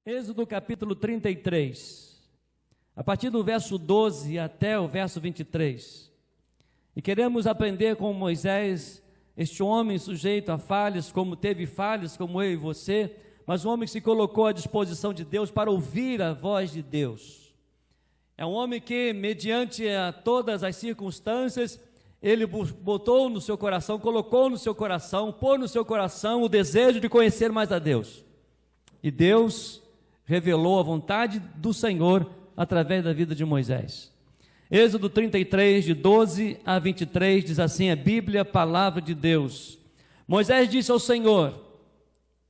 Êxodo capítulo 33, a partir do verso 12 até o verso 23. E queremos aprender com Moisés, este homem sujeito a falhas, como teve falhas, como eu e você, mas um homem que se colocou à disposição de Deus para ouvir a voz de Deus. É um homem que, mediante a todas as circunstâncias, ele botou no seu coração, colocou no seu coração, pôs no seu coração o desejo de conhecer mais a Deus. E Deus revelou a vontade do Senhor através da vida de Moisés. Êxodo 33, de 12 a 23, diz assim a Bíblia, a palavra de Deus. Moisés disse ao Senhor: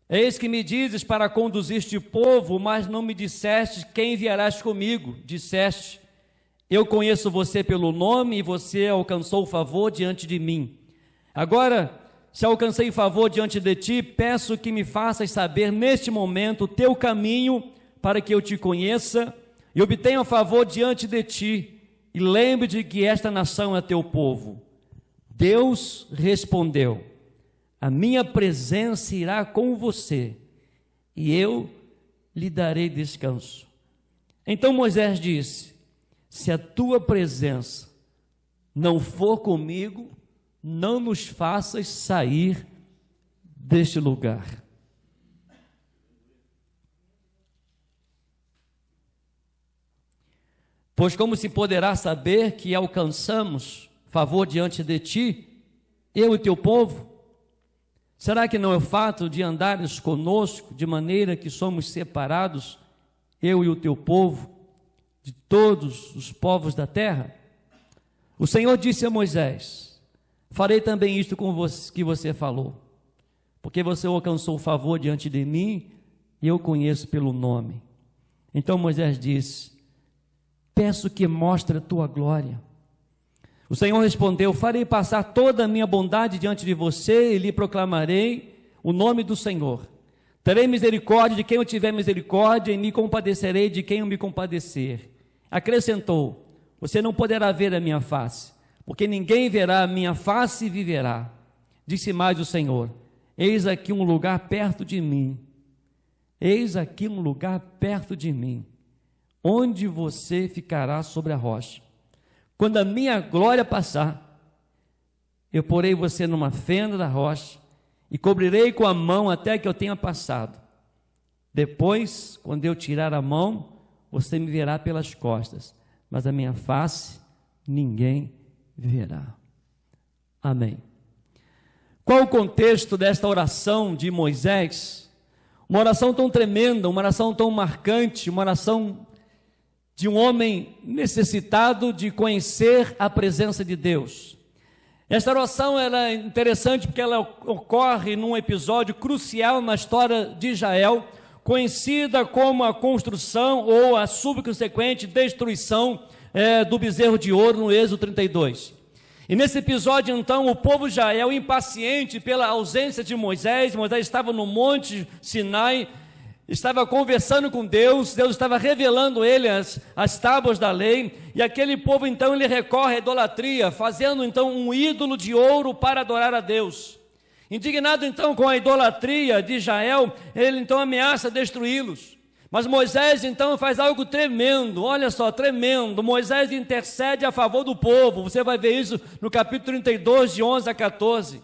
eis que me dizes para conduzir este povo, mas não me disseste quem enviarás comigo. Disseste: eu conheço você pelo nome e você alcançou favor diante de mim. Agora, se alcancei favor diante de ti, peço que me faças saber neste momento o teu caminho, para que eu te conheça e obtenha favor diante de ti, e lembre de que esta nação é teu povo. Deus respondeu: a minha presença irá com você, e eu lhe darei descanso. Então Moisés disse: se a tua presença não for comigo, não nos faças sair deste lugar. Pois como se poderá saber que alcançamos favor diante de ti, eu e teu povo? Será que não é o fato de andares conosco, de maneira que somos separados, eu e o teu povo, de todos os povos da terra? O Senhor disse a Moisés: farei também isto com você, que você falou, porque você alcançou favor diante de mim, e eu conheço pelo nome. Então Moisés disse: peço que mostre a tua glória. O Senhor respondeu: farei passar toda a minha bondade diante de você, e lhe proclamarei o nome do Senhor. Terei misericórdia de quem eu tiver misericórdia, e me compadecerei de quem eu me compadecer. Acrescentou: você não poderá ver a minha face, porque ninguém verá a minha face e viverá. Disse mais o Senhor: eis aqui um lugar perto de mim, eis aqui um lugar perto de mim, onde você ficará sobre a rocha. Quando a minha glória passar, eu porei você numa fenda da rocha, e cobrirei com a mão até que eu tenha passado. Depois, quando eu tirar a mão, você me verá pelas costas, mas a minha face ninguém verá. Amém. Qual o contexto desta oração de Moisés? Uma oração tão tremenda, uma oração tão marcante, uma oração de um homem necessitado de conhecer a presença de Deus. Esta oração ela é interessante porque ela ocorre num episódio crucial na história de Israel, conhecida como a construção ou a subsequente destruição do bezerro de ouro no Êxodo 32. E nesse episódio, então, o povo de Israel, impaciente pela ausência de Moisés, Moisés estava no monte Sinai, estava conversando com Deus, Deus estava revelando a ele as tábuas da lei, e aquele povo, então, ele recorre à idolatria, fazendo, então, um ídolo de ouro para adorar a Deus. Indignado, então, com a idolatria de Israel, ele, então, ameaça destruí-los. Mas Moisés, então, faz algo tremendo, olha só, tremendo. Moisés intercede a favor do povo, você vai ver isso no capítulo 32, de 11 a 14.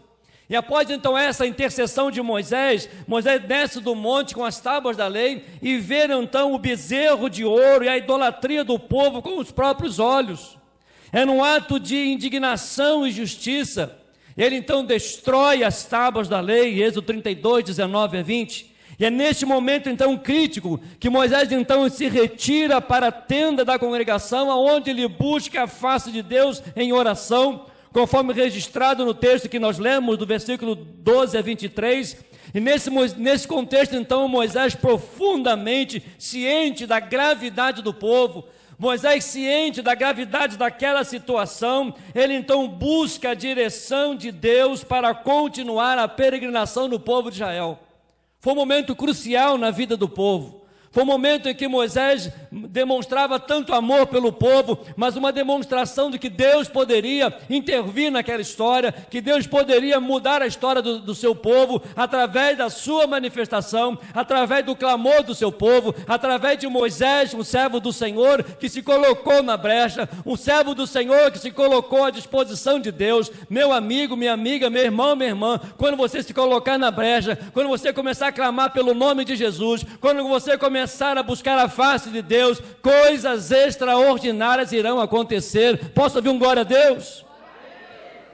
E após, então, essa intercessão de Moisés, Moisés desce do monte com as tábuas da lei e vê, então, o bezerro de ouro e a idolatria do povo com os próprios olhos. É num ato de indignação e justiça. Ele, então, destrói as tábuas da lei, Êxodo 32, 19 a 20. E é neste momento, então, crítico, que Moisés, então, se retira para a tenda da congregação, onde ele busca a face de Deus em oração, conforme registrado no texto que nós lemos, do versículo 12 a 23. E nesse contexto, então, Moisés profundamente ciente da gravidade do povo, Moisés ciente da gravidade daquela situação, ele então busca a direção de Deus para continuar a peregrinação do povo de Israel. Foi um momento crucial na vida do povo. Foi um momento em que Moisés demonstrava tanto amor pelo povo, mas uma demonstração de que Deus poderia intervir naquela história, que Deus poderia mudar a história do seu povo, através da sua manifestação, através do clamor do seu povo, através de Moisés, um servo do Senhor, que se colocou na brecha, um servo do Senhor que se colocou à disposição de Deus. Meu amigo, minha amiga, meu irmão, minha irmã, quando você se colocar na brecha, quando você começar a clamar pelo nome de Jesus, quando você começar a buscar a face de Deus, coisas extraordinárias irão acontecer. Posso ouvir um glória a Deus?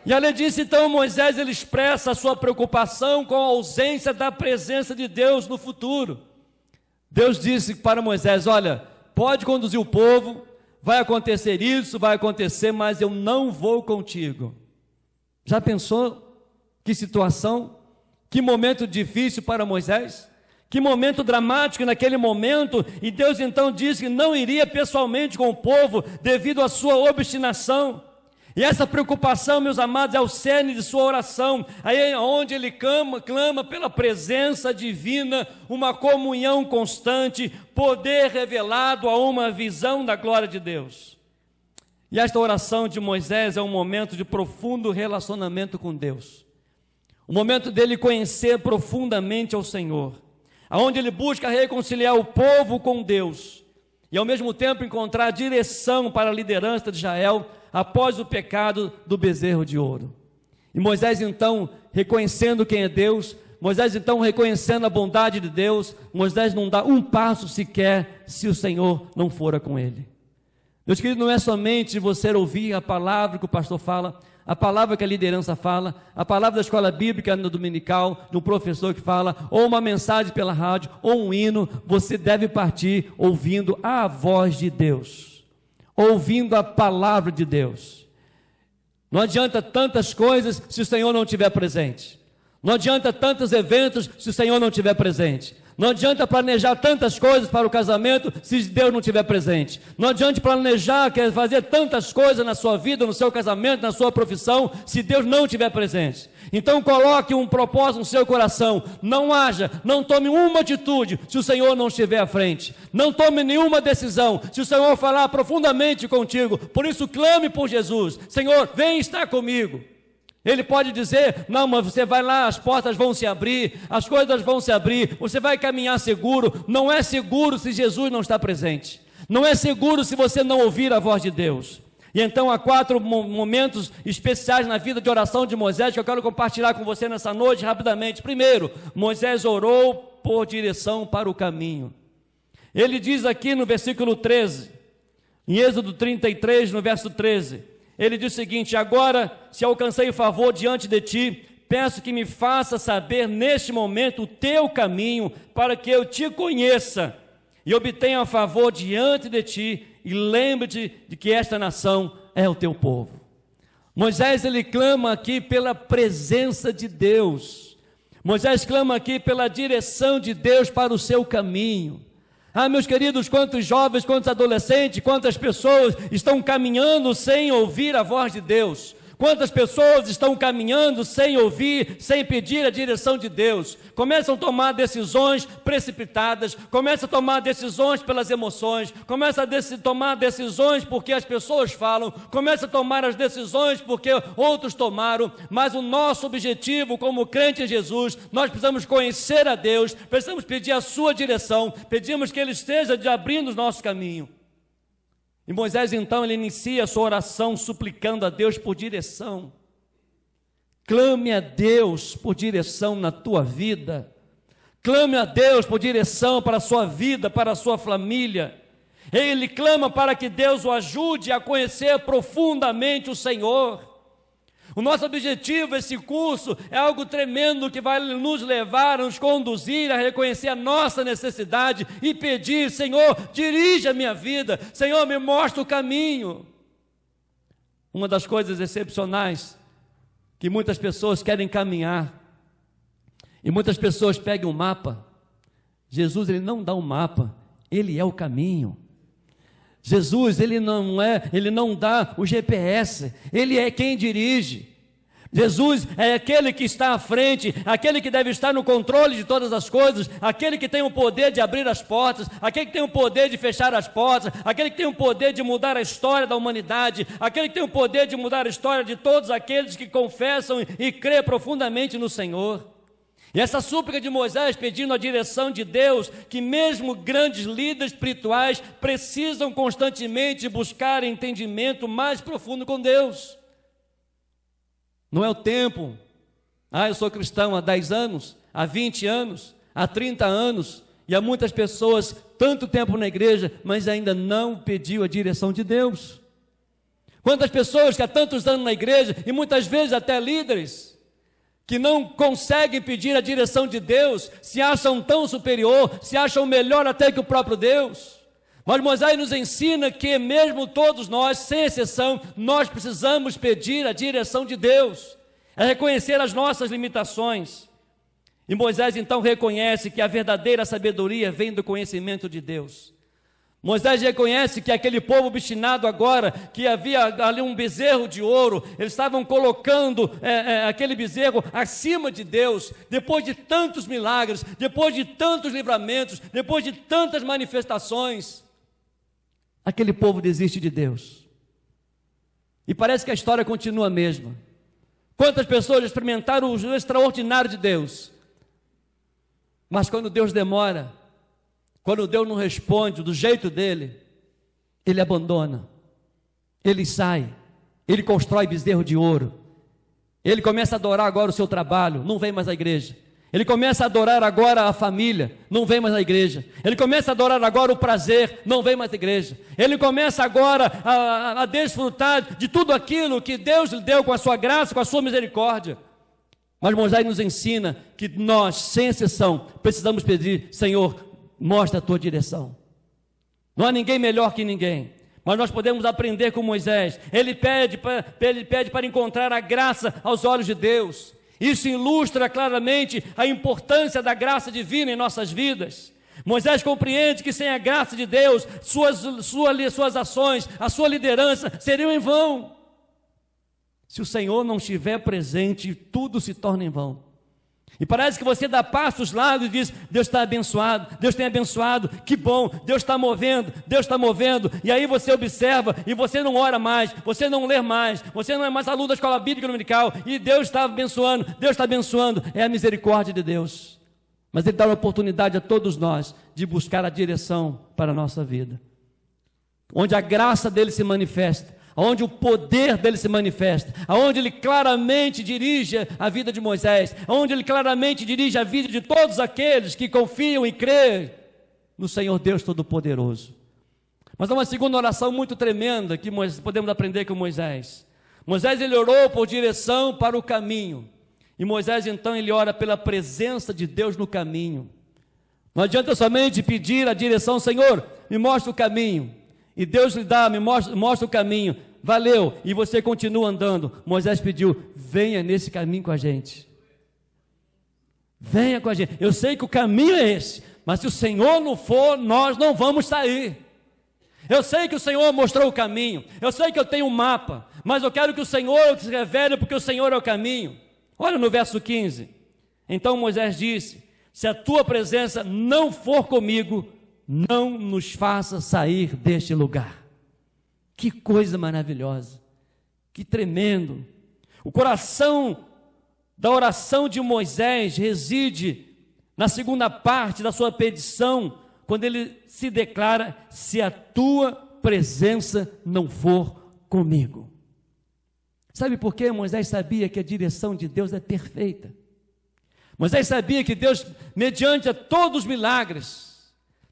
E além disso, então, Moisés ele expressa a sua preocupação com a ausência da presença de Deus no futuro. Deus disse para Moisés: olha, pode conduzir o povo, vai acontecer isso, vai acontecer, mas eu não vou contigo. Já pensou? Que situação, que momento difícil para Moisés, que momento dramático naquele momento, e Deus então disse que não iria pessoalmente com o povo, devido à sua obstinação. E essa preocupação, meus amados, é o cerne de sua oração, aí é onde ele clama pela presença divina, uma comunhão constante, poder revelado a uma visão da glória de Deus. E esta oração de Moisés é um momento de profundo relacionamento com Deus, o momento dele conhecer profundamente ao Senhor, aonde ele busca reconciliar o povo com Deus, e ao mesmo tempo encontrar direção para a liderança de Israel, após o pecado do bezerro de ouro. E Moisés então, reconhecendo quem é Deus, Moisés então reconhecendo a bondade de Deus, Moisés não dá um passo sequer se o Senhor não fora com ele. Meus queridos, não é somente você ouvir a palavra que o pastor fala, a palavra que a liderança fala, a palavra da escola bíblica no dominical, do professor que fala, ou uma mensagem pela rádio, ou um hino. Você deve partir ouvindo a voz de Deus, ouvindo a palavra de Deus. Não adianta tantas coisas se o Senhor não estiver presente. Não adianta tantos eventos se o Senhor não estiver presente. Não adianta planejar tantas coisas para o casamento se Deus não estiver presente. Não adianta planejar, fazer tantas coisas na sua vida, no seu casamento, na sua profissão, se Deus não estiver presente. Então coloque um propósito no seu coração. Não tome uma atitude se o Senhor não estiver à frente. Não tome nenhuma decisão se o Senhor falar profundamente contigo. Por isso clame por Jesus: Senhor, vem estar comigo. Ele pode dizer: não, mas você vai lá, as portas vão se abrir, as coisas vão se abrir, você vai caminhar seguro. Não é seguro se Jesus não está presente. Não é seguro se você não ouvir a voz de Deus. E então há 4 momentos especiais na vida de oração de Moisés que eu quero compartilhar com você nessa noite rapidamente. Primeiro, Moisés orou por direção para o caminho. Ele diz aqui no versículo 13, em Êxodo 33, no verso 13, ele diz o seguinte: agora, se alcancei favor diante de ti, peço que me faça saber neste momento o teu caminho, para que eu te conheça e obtenha favor diante de ti, e lembre-te de que esta nação é o teu povo. Moisés, ele clama aqui pela presença de Deus. Moisés clama aqui pela direção de Deus para o seu caminho. Ah, meus queridos, quantos jovens, quantos adolescentes, quantas pessoas estão caminhando sem ouvir a voz de Deus? Quantas pessoas estão caminhando sem ouvir, sem pedir a direção de Deus? Começam a tomar decisões precipitadas, começam a tomar decisões pelas emoções, começam a tomar decisões porque as pessoas falam, começam a tomar as decisões porque outros tomaram, mas o nosso objetivo como crente em Jesus, nós precisamos conhecer a Deus, precisamos pedir a sua direção, pedimos que Ele esteja abrindo o nosso caminho. E Moisés então ele inicia a sua oração suplicando a Deus por direção. Clame a Deus por direção na tua vida. Clame a Deus por direção para a sua vida, para a sua família. Ele clama para que Deus o ajude a conhecer profundamente o Senhor. O nosso objetivo, esse curso, é algo tremendo que vai nos levar, nos conduzir a reconhecer a nossa necessidade e pedir: Senhor, dirige a minha vida, Senhor, me mostra o caminho. Uma das coisas excepcionais que muitas pessoas querem caminhar, e muitas pessoas pegam um mapa. Jesus, ele não dá um mapa, ele é o caminho. Jesus, ele não dá o GPS, ele é quem dirige. Jesus é aquele que está à frente, aquele que deve estar no controle de todas as coisas, aquele que tem o poder de abrir as portas, aquele que tem o poder de fechar as portas, aquele que tem o poder de mudar a história da humanidade, aquele que tem o poder de mudar a história de todos aqueles que confessam e creem profundamente no Senhor. E essa súplica de Moisés pedindo a direção de Deus, que mesmo grandes líderes espirituais precisam constantemente buscar entendimento mais profundo com Deus. Não é o tempo, eu sou cristão há 10 anos, há 20 anos, há 30 anos, e há muitas pessoas, tanto tempo na igreja, mas ainda não pediu a direção de Deus. Quantas pessoas que há tantos anos na igreja, e muitas vezes até líderes, que não conseguem pedir a direção de Deus, se acham tão superior, se acham melhor até que o próprio Deus. Mas Moisés nos ensina que mesmo todos nós, sem exceção, nós precisamos pedir a direção de Deus, é reconhecer as nossas limitações. E Moisés então reconhece que a verdadeira sabedoria vem do conhecimento de Deus. Moisés reconhece que aquele povo obstinado agora, que havia ali um bezerro de ouro, eles estavam colocando aquele bezerro acima de Deus, depois de tantos milagres, depois de tantos livramentos, depois de tantas manifestações. Aquele povo desiste de Deus. E parece que a história continua a mesma. Quantas pessoas experimentaram o extraordinário de Deus, mas quando Deus demora, quando Deus não responde do jeito dele, ele abandona, ele sai, ele constrói bezerro de ouro, ele começa a adorar agora o seu trabalho, não vem mais à igreja. Ele começa a adorar agora a família, não vem mais à igreja. Ele começa a adorar agora o prazer, não vem mais à igreja. Ele começa agora a desfrutar de tudo aquilo que Deus lhe deu com a sua graça, com a sua misericórdia. Mas Moisés nos ensina que nós, sem exceção, precisamos pedir: Senhor, mostra a tua direção. Não há ninguém melhor que ninguém, mas nós podemos aprender com Moisés. Ele pede para encontrar a graça aos olhos de Deus. Isso ilustra claramente a importância da graça divina em nossas vidas. Moisés compreende que sem a graça de Deus, suas ações, a sua liderança seriam em vão. Se o Senhor não estiver presente, tudo se torna em vão. E parece que você dá passos largos e diz: Deus está abençoado, Deus tem abençoado, que bom, Deus está movendo, e aí você observa e você não ora mais, você não lê mais, você não é mais aluno da escola bíblica dominical, e Deus está abençoando, é a misericórdia de Deus. Mas Ele dá uma oportunidade a todos nós de buscar a direção para a nossa vida, onde a graça dEle se manifesta, onde o poder dele se manifesta, onde ele claramente dirige a vida de Moisés, onde ele claramente dirige a vida de todos aqueles que confiam e creem no Senhor Deus Todo-Poderoso. Mas há uma segunda oração muito tremenda que podemos aprender com Moisés. Moisés, ele orou por direção para o caminho, e Moisés então ele ora pela presença de Deus no caminho. Não adianta somente pedir a direção: Senhor, me mostra o caminho. E Deus lhe dá, mostra o caminho, valeu, e você continua andando. Moisés pediu: venha nesse caminho com a gente, venha com a gente. Eu sei que o caminho é esse, mas se o Senhor não for, nós não vamos sair. Eu sei que o Senhor mostrou o caminho, eu sei que eu tenho um mapa, mas eu quero que o Senhor se revele, porque o Senhor é o caminho. Olha no verso 15, então Moisés disse: se a tua presença não for comigo, não nos faça sair deste lugar. Que coisa maravilhosa, que tremendo. O coração da oração de Moisés reside na segunda parte da sua petição, quando ele se declara: se a tua presença não for comigo. Sabe por quê? Moisés sabia que a direção de Deus é perfeita. Moisés sabia que Deus, mediante a todos os milagres,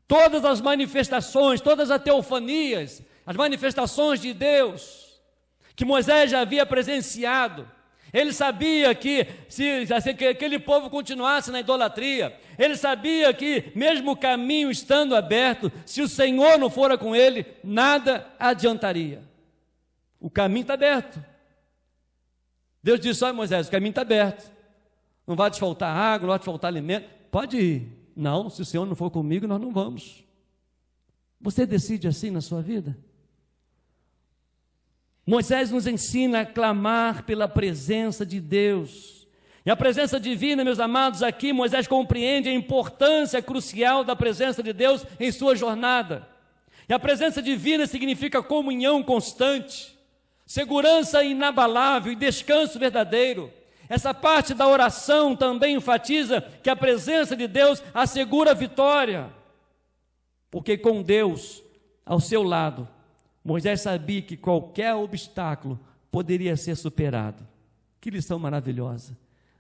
todas as manifestações, todas as teofanias, as manifestações de Deus, que Moisés já havia presenciado, ele sabia que se aquele povo continuasse na idolatria, ele sabia que mesmo o caminho estando aberto, se o Senhor não fora com ele, nada adiantaria. O caminho está aberto. Deus disse: olha, Moisés, o caminho está aberto, não vai te faltar água, não vai te faltar alimento, pode ir. Não, se o Senhor não for comigo, nós não vamos. Você decide assim na sua vida? Moisés nos ensina a clamar pela presença de Deus. E a presença divina, meus amados, aqui Moisés compreende a importância crucial da presença de Deus em sua jornada. E a presença divina significa comunhão constante, segurança inabalável e descanso verdadeiro. Essa parte da oração também enfatiza que a presença de Deus assegura a vitória, porque com Deus ao seu lado, Moisés sabia que qualquer obstáculo poderia ser superado. Que lição maravilhosa!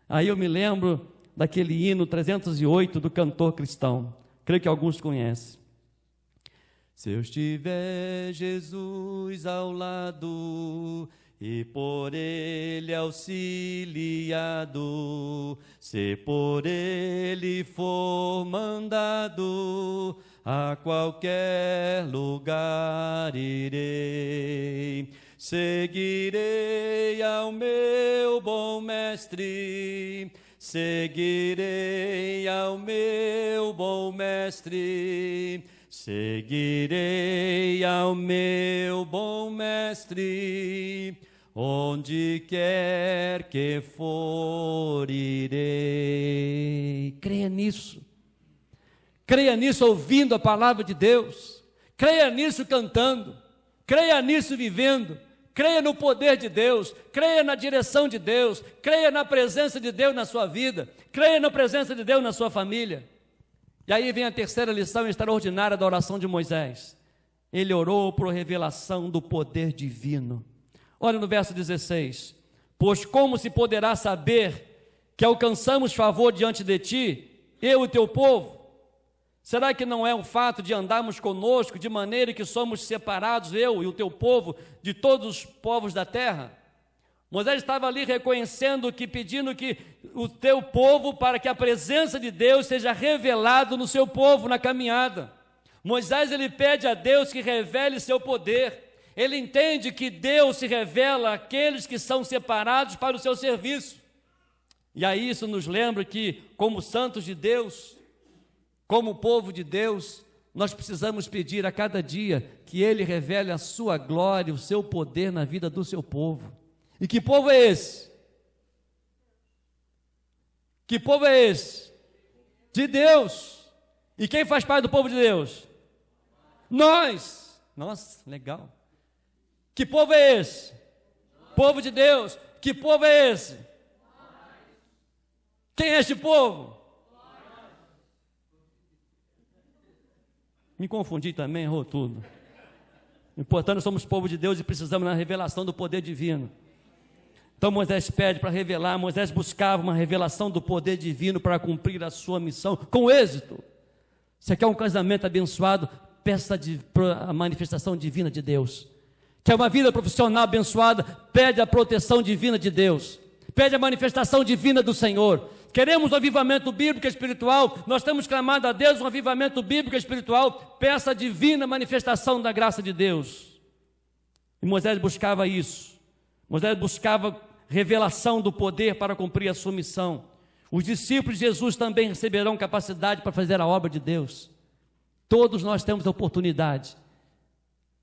Aí eu me lembro daquele hino 308 do cantor cristão, creio que alguns conhecem. Se eu estiver Jesus ao lado e por ele auxiliado, se por ele for mandado, a qualquer lugar irei. Seguirei ao meu bom mestre, seguirei ao meu bom mestre, seguirei ao meu bom mestre, onde quer que for irei. Creia nisso ouvindo a palavra de Deus, creia nisso cantando, creia nisso vivendo, creia no poder de Deus, creia na direção de Deus, creia na presença de Deus na sua vida, creia na presença de Deus na sua família. E aí vem a terceira lição extraordinária da oração de Moisés. Ele orou por revelação do poder divino. Olha no verso 16: pois como se poderá saber que alcançamos favor diante de ti, eu e teu povo? Será que não é o fato de andarmos conosco de maneira que somos separados, eu e o teu povo, de todos os povos da terra? Moisés estava ali reconhecendo que, pedindo que o teu povo, para que a presença de Deus seja revelado no seu povo na caminhada. Moisés, ele pede a Deus que revele seu poder. Ele entende que Deus se revela àqueles que são separados para o seu serviço. E aí isso nos lembra que, como santos de Deus, como povo de Deus, nós precisamos pedir a cada dia que Ele revele a sua glória, o seu poder na vida do seu povo. E que povo é esse? Que povo é esse? De Deus. E quem faz parte do povo de Deus? Nós. Nossa, legal. Que povo é esse? Povo de Deus. Que povo é esse? Quem é este povo? Me confundi também, errou tudo. Importante, somos povo de Deus e precisamos da revelação do poder divino. Então Moisés pede para revelar, Moisés buscava uma revelação do poder divino para cumprir a sua missão com êxito. Você quer um casamento abençoado? Peça a manifestação divina de Deus. Quer uma vida profissional abençoada? Pede a proteção divina de Deus. Pede a manifestação divina do Senhor. Queremos um avivamento bíblico e espiritual, nós temos clamado a Deus um avivamento bíblico e espiritual, peça a divina manifestação da graça de Deus. E Moisés buscava isso, Moisés buscava revelação do poder para cumprir a sua missão. Os discípulos de Jesus também receberão capacidade para fazer a obra de Deus. Todos nós temos a oportunidade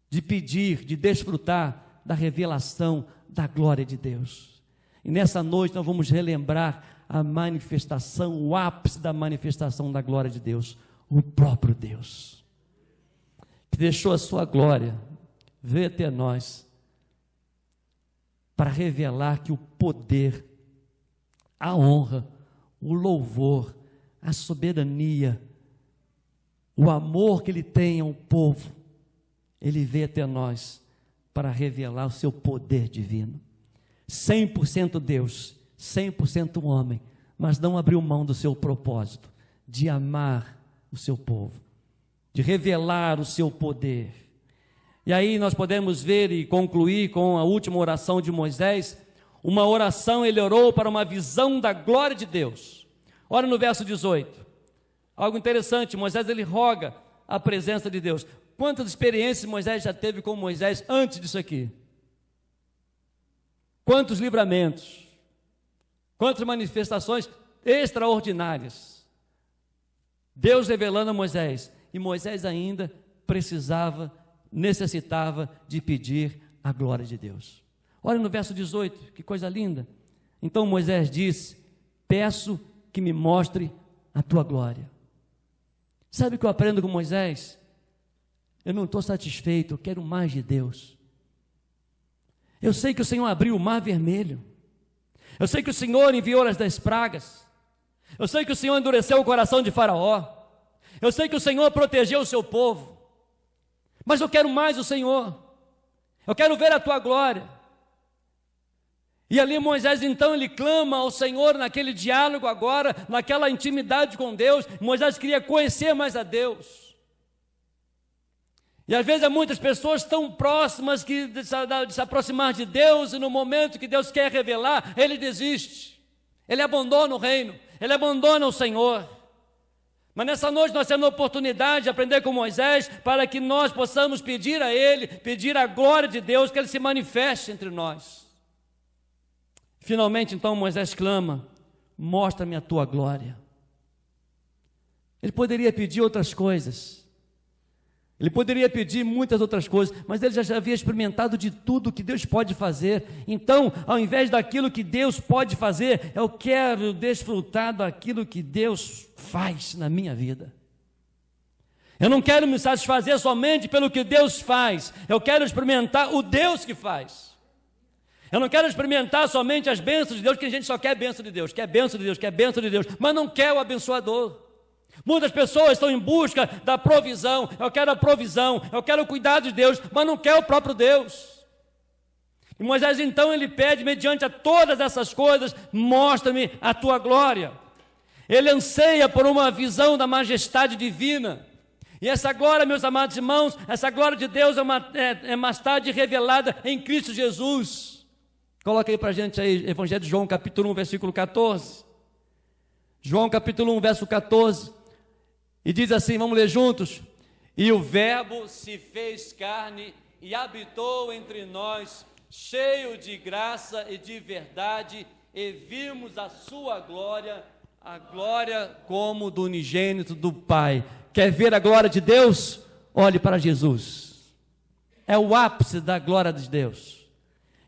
de pedir, de desfrutar da revelação da glória de Deus. E nessa noite nós vamos relembrar a manifestação, o ápice da manifestação da glória de Deus, o próprio Deus, que deixou a sua glória vir até nós, para revelar que o poder, a honra, o louvor, a soberania, o amor que Ele tem ao povo, Ele veio até nós para revelar o seu poder divino. 100% Deus, 100% homem, mas não abriu mão do seu propósito, de amar o seu povo, de revelar o seu poder. E aí nós podemos ver e concluir com a última oração de Moisés, uma oração, ele orou para uma visão da glória de Deus. Olha no verso 18, algo interessante, Moisés ele roga a presença de Deus. Quantas experiências Moisés já teve com Moisés antes disso aqui? Quantos livramentos? Quantas manifestações extraordinárias, Deus revelando a Moisés, e Moisés ainda necessitava de pedir a glória de Deus. Olha no verso 18, que coisa linda. Então Moisés disse: peço que me mostre a tua glória. Sabe o que eu aprendo com Moisés? Eu não estou satisfeito, eu quero mais de Deus. Eu sei que o Senhor abriu o mar vermelho. Eu sei que o Senhor enviou as 10 pragas. Eu sei que o Senhor endureceu o coração de Faraó. Eu sei que o Senhor protegeu o seu povo. Mas eu quero mais o Senhor. Eu quero ver a tua glória. E ali Moisés então ele clama ao Senhor naquele diálogo agora, naquela intimidade com Deus. Moisés queria conhecer mais a Deus. E às vezes há muitas pessoas tão próximas que de se aproximar de Deus, e no momento que Deus quer revelar, ele desiste. Ele abandona o reino, ele abandona o Senhor. Mas nessa noite nós temos a oportunidade de aprender com Moisés, para que nós possamos pedir a Ele, pedir a glória de Deus, que Ele se manifeste entre nós. Finalmente então Moisés clama: mostra-me a tua glória. Ele poderia pedir outras coisas, ele poderia pedir muitas outras coisas, mas ele já havia experimentado de tudo que Deus pode fazer. Então, ao invés daquilo que Deus pode fazer, eu quero desfrutar daquilo que Deus faz na minha vida. Eu não quero me satisfazer somente pelo que Deus faz, eu quero experimentar o Deus que faz. Eu não quero experimentar somente as bênçãos de Deus, porque a gente só quer bênção de Deus, quer bênção de Deus, quer bênção de Deus, mas não quer o abençoador. Muitas pessoas estão em busca da provisão. Eu quero a provisão, eu quero o cuidado de Deus, mas não quer o próprio Deus. E Moisés então ele pede, mediante a todas essas coisas, mostra-me a tua glória. Ele anseia por uma visão da majestade divina. E essa glória, meus amados irmãos, essa glória de Deus é mais tarde revelada em Cristo Jesus. Coloca aí para a gente aí, Evangelho de João, capítulo 1, versículo 14. João, capítulo 1, verso 14. E diz assim, vamos ler juntos: e o Verbo se fez carne e habitou entre nós, cheio de graça e de verdade, e vimos a sua glória, a glória como do unigênito do Pai. Quer ver a glória de Deus? Olhe para Jesus. É o ápice da glória de Deus.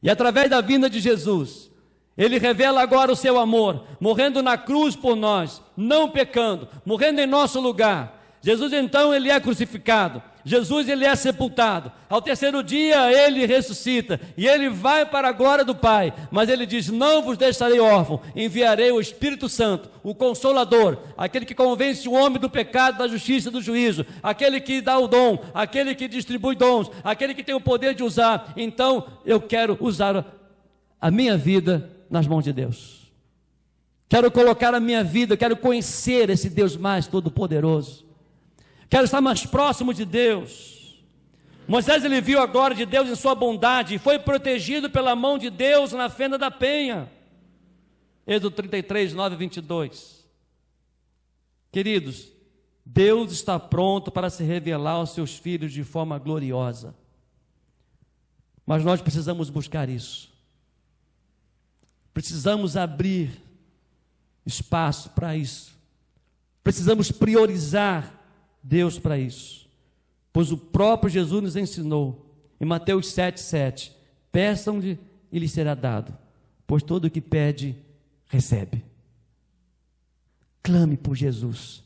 E através da vinda de Jesus, Ele revela agora o seu amor, morrendo na cruz por nós, não pecando, morrendo em nosso lugar. Jesus então, Ele é crucificado. Jesus, Ele é sepultado. Ao terceiro dia, Ele ressuscita. E Ele vai para a glória do Pai. Mas Ele diz: não vos deixarei órfão. Enviarei o Espírito Santo, o Consolador, aquele que convence o homem do pecado, da justiça e do juízo, aquele que dá o dom, aquele que distribui dons, aquele que tem o poder de usar. Então, eu quero usar a minha vida nas mãos de Deus. Quero colocar a minha vida, quero conhecer esse Deus mais todo-poderoso. Quero estar mais próximo de Deus. Moisés, ele viu a glória de Deus em sua bondade e foi protegido pela mão de Deus na fenda da penha. Êxodo 33, 9 e 22. Queridos, Deus está pronto para se revelar aos seus filhos de forma gloriosa. Mas nós precisamos buscar isso. Precisamos abrir espaço para isso. Precisamos priorizar Deus para isso, pois o próprio Jesus nos ensinou em Mateus 7,7: peçam-lhe e lhe será dado, pois todo o que pede, recebe. Clame por Jesus,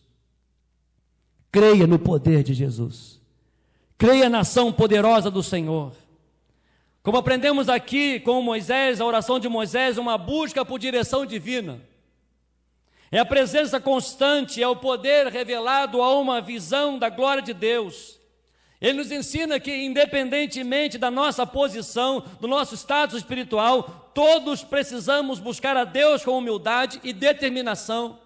creia no poder de Jesus, creia na ação poderosa do Senhor. Como aprendemos aqui com Moisés, a oração de Moisés, uma busca por direção divina. É a presença constante, é o poder revelado a uma visão da glória de Deus. Ele nos ensina que, independentemente da nossa posição, do nosso status espiritual, todos precisamos buscar a Deus com humildade e determinação.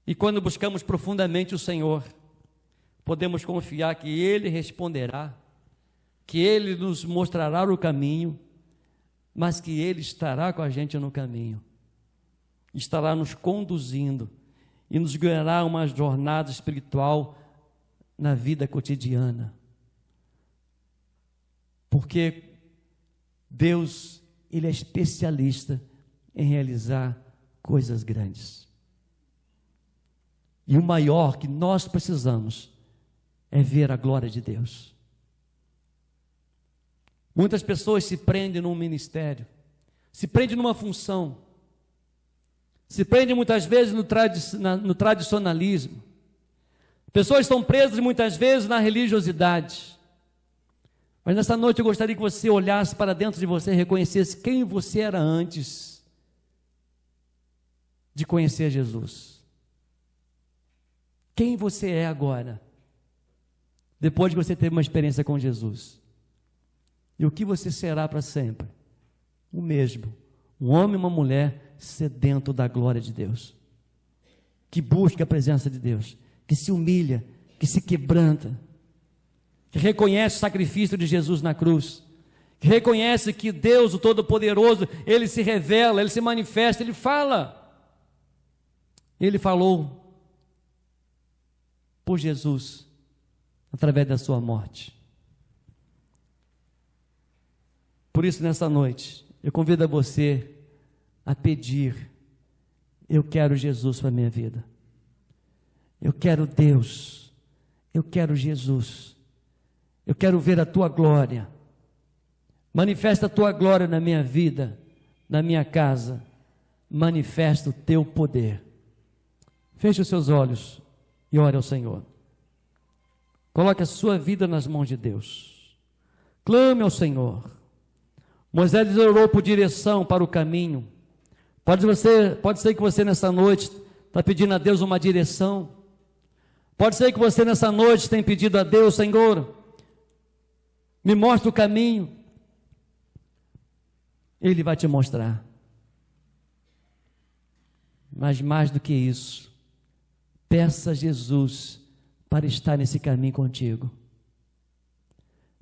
E quando buscamos profundamente o Senhor, podemos confiar que Ele responderá, que Ele nos mostrará o caminho, mas que Ele estará com a gente no caminho, estará nos conduzindo e nos guiará uma jornada espiritual na vida cotidiana. Porque Deus, Ele é especialista em realizar coisas grandes. E o maior que nós precisamos é ver a glória de Deus. Muitas pessoas se prendem num ministério, se prendem numa função, se prendem muitas vezes no tradicionalismo. Pessoas estão presas muitas vezes na religiosidade. Mas nessa noite eu gostaria que você olhasse para dentro de você e reconhecesse quem você era antes de conhecer Jesus. Quem você é agora, depois de você ter uma experiência com Jesus. E o que você será para sempre? O mesmo, um homem e uma mulher sedento da glória de Deus, que busca a presença de Deus, que se humilha, que se quebranta, que reconhece o sacrifício de Jesus na cruz, que reconhece que Deus, o Todo-Poderoso, Ele se revela, Ele se manifesta, Ele fala. Ele falou por Jesus, através da sua morte. Por isso, nessa noite, eu convido a você a pedir: eu quero Jesus para a minha vida, eu quero Deus, eu quero Jesus, eu quero ver a tua glória, manifesta a tua glória na minha vida, na minha casa, manifesta o teu poder. Feche os seus olhos e ore ao Senhor. Coloque a sua vida nas mãos de Deus, clame ao Senhor. Moisés orou por direção para o caminho. Pode ser que você nessa noite está pedindo a Deus uma direção. Pode ser que você nessa noite tenha pedido a Deus: Senhor, me mostra o caminho. Ele vai te mostrar. Mas mais do que isso, peça a Jesus para estar nesse caminho contigo.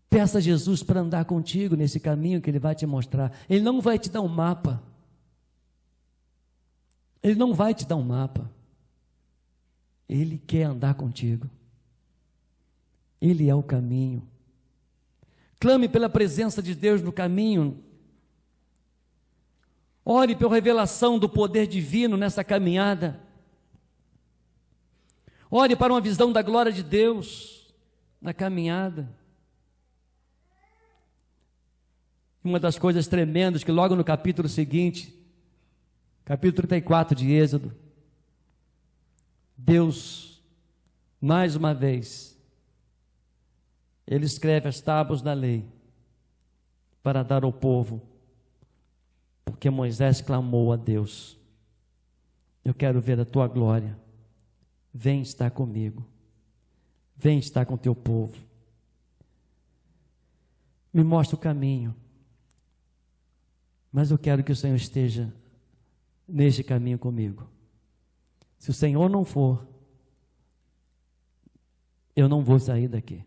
Peça a Jesus para andar contigo nesse caminho que Ele vai te mostrar. Ele não vai te dar um mapa. Ele não vai te dar um mapa. Ele quer andar contigo. Ele é o caminho. Clame pela presença de Deus no caminho. Ore pela revelação do poder divino nessa caminhada. Ore para uma visão da glória de Deus na caminhada. Uma das coisas tremendas que logo no capítulo seguinte, capítulo 34 de Êxodo, Deus, mais uma vez, Ele escreve as tábuas da lei para dar ao povo, porque Moisés clamou a Deus: eu quero ver a tua glória, vem estar comigo, vem estar com o teu povo, me mostra o caminho. Mas eu quero que o Senhor esteja neste caminho comigo. Se o Senhor não for, eu não vou sair daqui.